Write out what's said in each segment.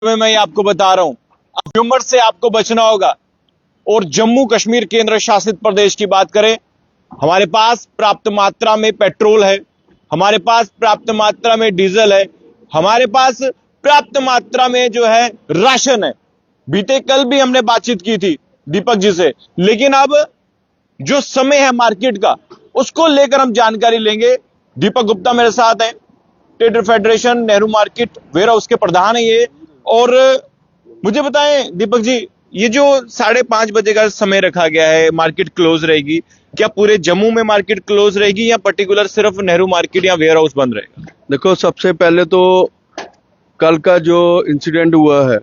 मैं ये आपको बता रहा हूं, ह्यूमर से आपको बचना होगा। और जम्मू कश्मीर केंद्र शासित प्रदेश की बात करें, हमारे पास पर्याप्त मात्रा में पेट्रोल है, हमारे पास पर्याप्त मात्रा में डीजल है, हमारे पास पर्याप्त मात्रा में जो है राशन है। बीते कल भी हमने बातचीत की थी दीपक जी से, लेकिन अब जो समय है मार्केट का, उसको लेकर हम जानकारी लेंगे। दीपक गुप्ता मेरे साथ हैं, trader federation Nehru market warehouse के प्रधान है ये। और मुझे बताएं दीपक जी, ये जो 5:30 बजे का समय रखा गया है, मार्केट क्लोज रहेगी, क्या पूरे जम्मू में मार्केट क्लोज रहेगी या पर्टिकुलर सिर्फ नेहरू मार्केट या वेयर हाउस बंद रहेगा? देखो, सबसे पहले तो कल का जो इंसिडेंट हुआ है,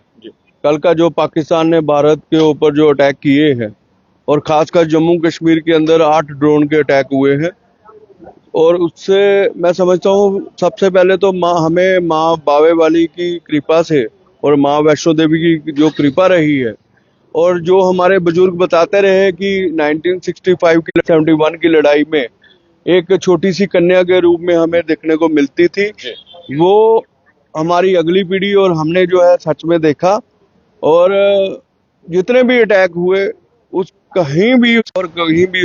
कल का जो पाकिस्तान ने भारत के ऊपर जो अटैक किए हैं, और खासकर जम्मू कश्मीर के अंदर 8 ड्रोन के अटैक हुए हैं, और उससे मैं समझता हूँ सबसे पहले तो हमें माँ बावे वाली की कृपा से और माँ वैष्णो देवी की जो कृपा रही है, और जो हमारे बुजुर्ग बताते रहे कि 1965 की 71 की लड़ाई में एक छोटी सी कन्या के रूप में हमें देखने को मिलती थी, वो हमारी अगली पीढ़ी और हमने जो है सच में देखा। और जितने भी अटैक हुए उस कहीं भी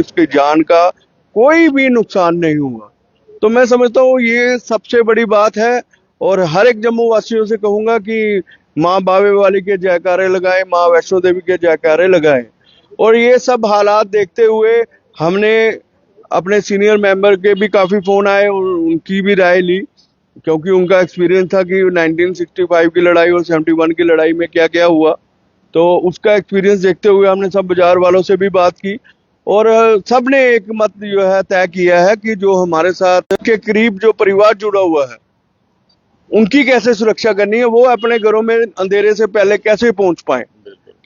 उसके जान का कोई भी नुकसान नहीं हुआ। तो मैं समझता हूँ ये सबसे बड़ी बात है, और हर एक जम्मू वासियों से कहूंगा कि माँ बावे वाली के जयकारे लगाएं, माँ वैष्णो देवी के जयकारे लगाएं। और ये सब हालात देखते हुए हमने अपने सीनियर मेंबर के भी काफी फोन आए और उनकी भी राय ली, क्योंकि उनका एक्सपीरियंस था कि 1965 की लड़ाई और 71 की लड़ाई में क्या क्या हुआ। तो उसका एक्सपीरियंस देखते हुए हमने सब बाजार वालों से भी बात की, और सब ने एक मत जो है तय किया है कि जो हमारे साथ के करीब जो परिवार जुड़ा हुआ है, उनकी कैसे सुरक्षा करनी है, वो अपने घरों में अंधेरे से पहले कैसे पहुंच पाए,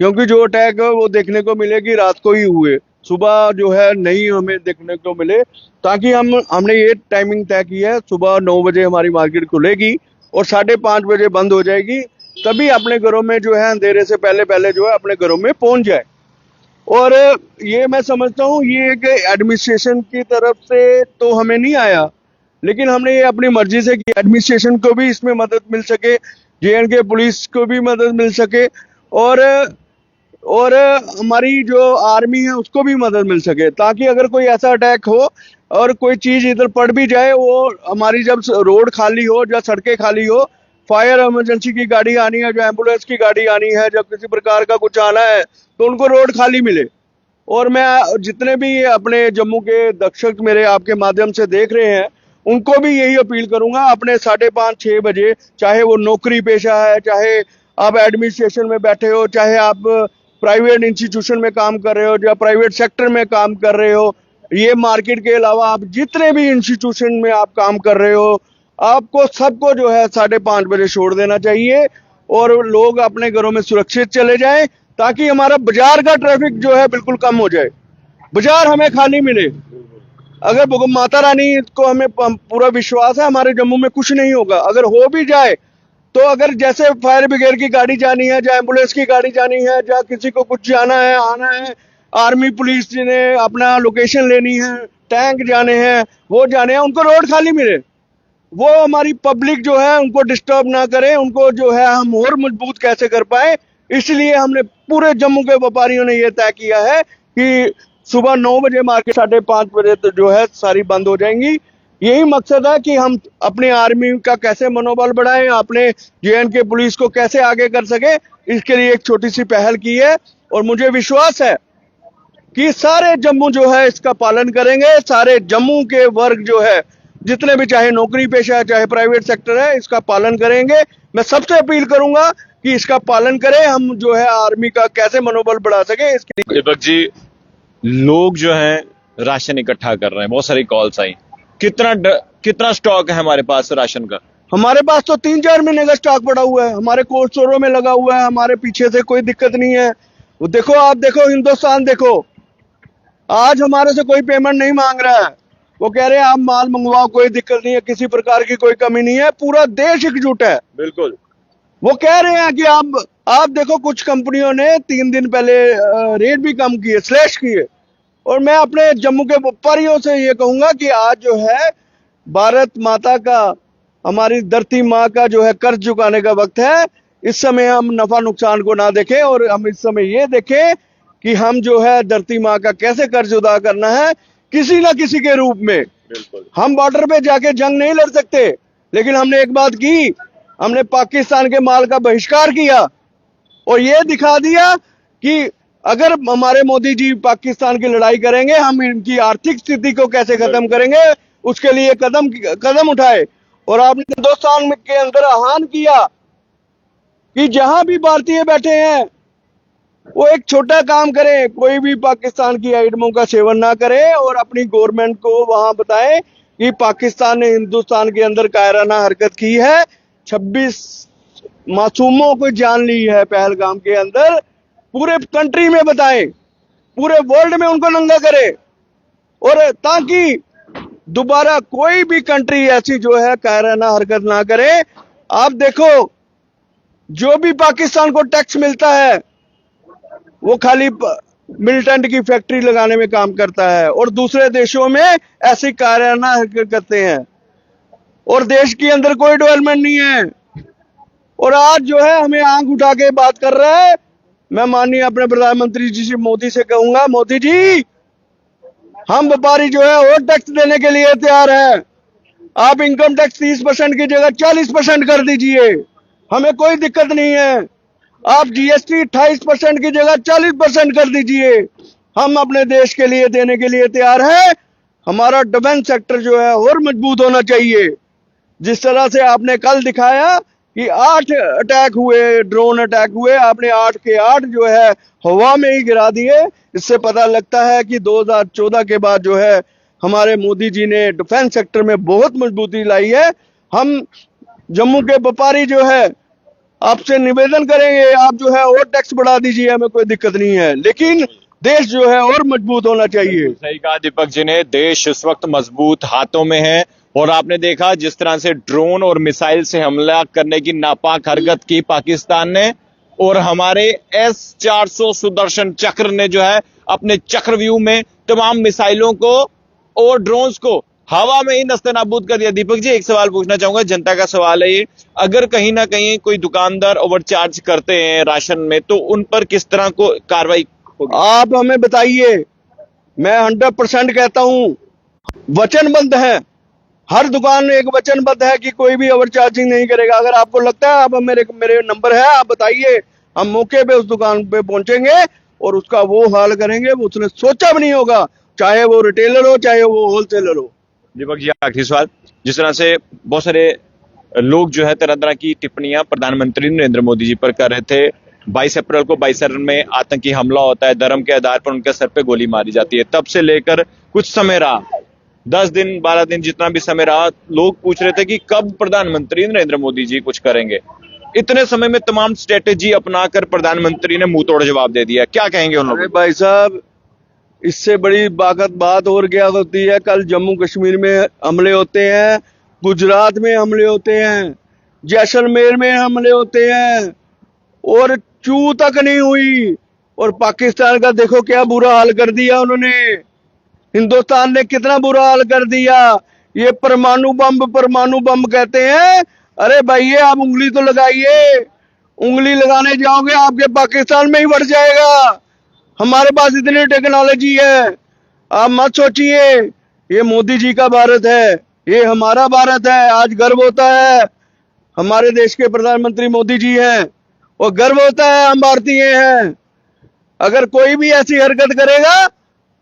क्योंकि जो अटैक है वो देखने को मिलेगी रात को ही हुए, सुबह जो है नहीं हमें देखने को मिले। ताकि हमने ये टाइमिंग तय की है, सुबह 9 बजे हमारी मार्केट खुलेगी और 5:30 बजे बंद हो जाएगी, तभी अपने घरों में जो है अंधेरे से पहले पहले जो है अपने घरों में पहुंच जाए। और ये मैं समझता हूँ ये एक एडमिनिस्ट्रेशन की तरफ से तो हमें नहीं आया, लेकिन हमने ये अपनी मर्जी से की, एडमिनिस्ट्रेशन को भी इसमें मदद मिल सके, JNK पुलिस को भी मदद मिल सके, और हमारी जो आर्मी है उसको भी मदद मिल सके, ताकि अगर कोई ऐसा अटैक हो और कोई चीज इधर पड़ भी जाए, वो हमारी जब रोड खाली हो, जब सड़कें खाली हो, फायर इमरजेंसी की गाड़ी आनी है, जो एम्बुलेंस की गाड़ी आनी है, जब किसी प्रकार का कुछ आना है तो उनको रोड खाली मिले। और मैं जितने भी अपने जम्मू के दर्शक मेरे आपके माध्यम से देख रहे हैं, उनको भी यही अपील करूंगा, अपने 5:30-6 बजे, चाहे वो नौकरी पेशा है, चाहे आप एडमिनिस्ट्रेशन में बैठे हो, चाहे आप प्राइवेट इंस्टीट्यूशन में काम कर रहे हो या प्राइवेट सेक्टर में काम कर रहे हो, ये मार्केट के अलावा आप जितने भी इंस्टीट्यूशन में आप काम कर रहे हो, आपको सबको जो है 5:30 बजे छोड़ देना चाहिए, और लोग अपने घरों में सुरक्षित चले जाएं, ताकि हमारा बाजार का ट्रैफिक जो है बिल्कुल कम हो जाए, बाजार हमें खाली मिले। अगर माता रानी को हमें पूरा विश्वास है, हमारे जम्मू में कुछ नहीं होगा। अगर हो भी जाए तो अगर जैसे फायर ब्रिगेड की गाड़ी जानी है, या एम्बुलेंस की गाड़ी जानी है, या किसी को कुछ जाना है आना है, आर्मी पुलिस जिन्हें अपना लोकेशन लेनी है, टैंक जाने हैं, वो जाने हैं, उनको रोड खाली मिले, वो हमारी पब्लिक जो है उनको डिस्टर्ब ना करे, उनको जो है हम और मजबूत कैसे कर पाए। इसलिए हमने पूरे जम्मू के व्यापारियों ने यह तय किया है कि सुबह 9 बजे मार्केट 5:30 बजे तो जो है सारी बंद हो जाएंगी। यही मकसद है कि हम अपने आर्मी का कैसे मनोबल बढ़ाएं, अपने JNK पुलिस को कैसे आगे कर सके, इसके लिए एक छोटी सी पहल की है, और मुझे विश्वास है कि सारे जम्मू जो है इसका पालन करेंगे। सारे जम्मू के वर्ग जो है, जितने भी चाहे नौकरी पेशा है, चाहे प्राइवेट सेक्टर है, इसका पालन करेंगे। मैं सबसे अपील करूंगा कि इसका पालन करें, हम जो है आर्मी का कैसे मनोबल बढ़ा सके इसके लिए। दीपक जी, लोग जो हैं राशन इकट्ठा कर रहे हैं, बहुत सारी कॉल्स आई, कितना स्टॉक है हमारे पास राशन का? हमारे पास तो 3-4 महीने का स्टॉक पड़ा हुआ है, हमारे कोल्ड स्टोरों में लगा हुआ है, हमारे पीछे से कोई दिक्कत नहीं है। वो देखो, आप देखो हिंदुस्तान देखो, आज हमारे से कोई पेमेंट नहीं मांग रहा है, वो कह रहे हैं आप माल मंगवाओ, कोई दिक्कत नहीं है, किसी प्रकार की कोई कमी नहीं है, पूरा देश एकजुट है। बिल्कुल, वो कह रहे हैं कि आप देखो, कुछ कंपनियों ने 3 दिन पहले रेट भी कम किए, स्लैश किए। और मैं अपने जम्मू के व्यापारियों से ये कहूंगा कि आज जो है भारत माता का, हमारी धरती माँ का जो है कर्ज चुकाने का वक्त है। इस समय हम नफा नुकसान को ना देखें और हम इस समय ये देखें कि हम जो है धरती माँ का कैसे कर्ज अदा करना है किसी ना किसी के रूप में। बिल्कुल। हम बॉर्डर पे जाके जंग नहीं लड़ सकते, लेकिन हमने एक बात की, हमने पाकिस्तान के माल का बहिष्कार किया और ये दिखा दिया कि अगर हमारे मोदी जी पाकिस्तान की लड़ाई करेंगे, हम इनकी आर्थिक स्थिति को कैसे खत्म करेंगे उसके लिए कदम उठाए। और आपने हिंदुस्तान के अंदर आह्वान किया कि जहां भी भारतीय बैठे हैं वो एक छोटा काम करें, कोई भी पाकिस्तान की आइटमों का सेवन ना करें और अपनी गवर्नमेंट को वहां बताएं कि पाकिस्तान ने हिंदुस्तान के अंदर कायराना हरकत की है, 26 मासूमों को जान ली है पहलगाम के अंदर। पूरे कंट्री में बताएं, पूरे वर्ल्ड में उनको नंगा करे और ताकि दोबारा कोई भी कंट्री ऐसी जो है कायराना हरकत ना करे। आप देखो, जो भी पाकिस्तान को टैक्स मिलता है वो खाली मिलिटेंट की फैक्ट्री लगाने में काम करता है और दूसरे देशों में ऐसी कायराना हरकत करते हैं और देश के अंदर कोई डेवलपमेंट नहीं है। और आज जो है हमें आंख उठा के बात कर रहा है। मैं माननीय अपने प्रधानमंत्री जी से मोदी से कहूंगा, मोदी जी हम व्यापारी जो है और टैक्स देने के लिए तैयार है। आप इनकम टैक्स 30% की जगह 40% कर दीजिए, हमें कोई दिक्कत नहीं है। आप जीएसटी 28% की जगह 40% कर दीजिए, हम अपने देश के लिए देने के लिए तैयार है। हमारा डिफेंस सेक्टर जो है और मजबूत होना चाहिए। जिस तरह से आपने कल दिखाया कि 8 अटैक हुए, ड्रोन अटैक हुए, आपने 8 के 8 जो है हवा में ही गिरा दिए। इससे पता लगता है कि 2014 के बाद जो है हमारे मोदी जी ने डिफेंस सेक्टर में बहुत मजबूती लाई है। हम जम्मू के व्यापारी जो है आपसे निवेदन करेंगे, आप जो है और टैक्स बढ़ा दीजिए, हमें कोई दिक्कत नहीं है, लेकिन देश जो है और मजबूत होना चाहिए। सही कहा दीपक जी ने, देश इस वक्त मजबूत हाथों में है और आपने देखा जिस तरह से ड्रोन और मिसाइल से हमला करने की नापाक हरकत की पाकिस्तान ने और हमारे S-400 सुदर्शन चक्र ने जो है अपने चक्रव्यूह में तमाम मिसाइलों को और ड्रोन्स को हवा में ही नस्तनाबूद कर दिया। दीपक जी, एक सवाल पूछना चाहूंगा, जनता का सवाल है ये, अगर कहीं ना कहीं कोई दुकानदार ओवरचार्ज करते हैं राशन में तो उन पर किस तरह को कार्रवाई होगी? आप हमें बताइए। मैं 100% कहता हूं, वचनबद्ध है, हर दुकान में एक वचनबद्ध है कि कोई भी ओवरचार्जिंग नहीं करेगा। अगर आपको लगता है, आप मेरे नंबर है, आप बताइए, हम मौके पे उस दुकान पे पहुंचेंगे और उसका वो हाल करेंगे वो उसने सोचा भी नहीं होगा, चाहे वो रिटेलर हो चाहे वो होलसेलर हो। दीपक जी, आखिरी सवाल, जिस तरह से बहुत सारे लोग जो है तरह तरह की टिप्पणियां प्रधानमंत्री नरेंद्र मोदी जी पर कर रहे थे। 22 अप्रैल को बाइसरन में आतंकी हमला होता है, धर्म के आधार पर उनके सर पे गोली मारी जाती है। तब से लेकर कुछ समय रहा, 10 दिन 12 दिन जितना भी समय रहा, लोग पूछ रहे थे कि कब प्रधानमंत्री नरेंद्र मोदी जी कुछ करेंगे। इतने समय में तमाम स्ट्रेटेजी अपनाकर प्रधानमंत्री ने मुंह तोड़ जवाब दे दिया। क्या कहेंगे उन लोगों? अरे भाई साहब, इससे बड़ी बात और क्या होती है। कल जम्मू कश्मीर में हमले होते हैं, गुजरात में हमले होते हैं, जैसलमेर में हमले होते हैं और चू तक नहीं हुई। और पाकिस्तान का देखो क्या बुरा हाल कर दिया उन्होंने, हिंदुस्तान ने कितना बुरा हाल कर दिया। ये परमाणु बम कहते हैं। अरे भैया, आप उंगली तो लगाइए, उंगली लगाने जाओगे आपके पाकिस्तान में ही बढ़ जाएगा। हमारे पास इतनी टेक्नोलॉजी है, आप मत सोचिए ये मोदी जी का भारत है, ये हमारा भारत है। आज गर्व होता है हमारे देश के प्रधानमंत्री मोदी जी हैं और गर्व होता है हम भारतीय हैं। अगर कोई भी ऐसी हरकत करेगा,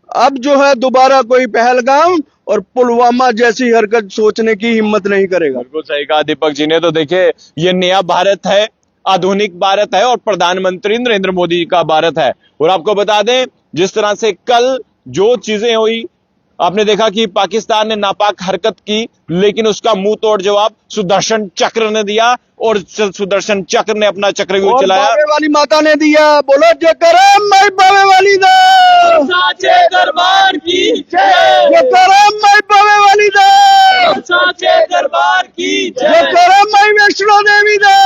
अब जो है दोबारा कोई पहलगाम और पुलवामा जैसी हरकत सोचने की हिम्मत नहीं करेगा। बिल्कुल सही कहा दीपक जी ने। तो देखिए, ये नया भारत है, आधुनिक भारत है और प्रधानमंत्री नरेंद्र मोदी का भारत है। और आपको बता दें, जिस तरह से कल जो चीजें हुई, आपने देखा कि पाकिस्तान ने नापाक हरकत की, लेकिन उसका मुंह तोड़ जवाब सुदर्शन चक्र ने दिया और सुदर्शन चक्र ने अपना चक्रव्यूह चलाया। बावे वाली माता ने दिया। बोलो जयकराम माई बावे वाली दा, साचे दरबार की जय, जयकराम माई बावे वाली दा, साचे दरबार की जय, जयकराम माई वैष्णो देवी दा,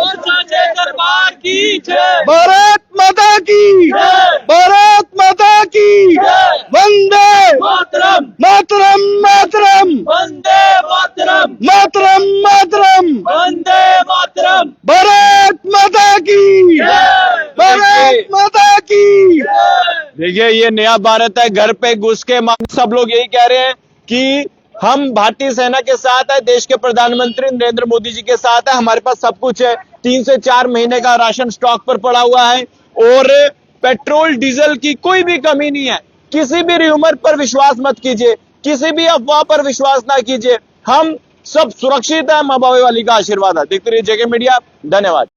साचे दरबार की जय, भारत माता की जय, भारत माता की जय, वंदे मातरम, मातरम मातरम वंदे मातरम, मातरम मातरम, वंदे मातरम, भारत माता की, भारत माता की। देखिए ये नया भारत है। घर पे घुस के सब लोग यही कह रहे हैं कि हम भारतीय सेना के साथ है, देश के प्रधानमंत्री नरेंद्र मोदी जी के साथ है, हमारे पास सब कुछ है। 3 से 4 महीने का राशन स्टॉक पर पड़ा हुआ है और पेट्रोल डीजल की कोई भी कमी नहीं है। किसी भी र्यूमर पर विश्वास मत कीजिए, किसी भी अफवाह पर विश्वास ना कीजिए। हम सब सुरक्षित है, माँ बाबा वाली का आशीर्वाद है। देखते रहिए जेके मीडिया। धन्यवाद।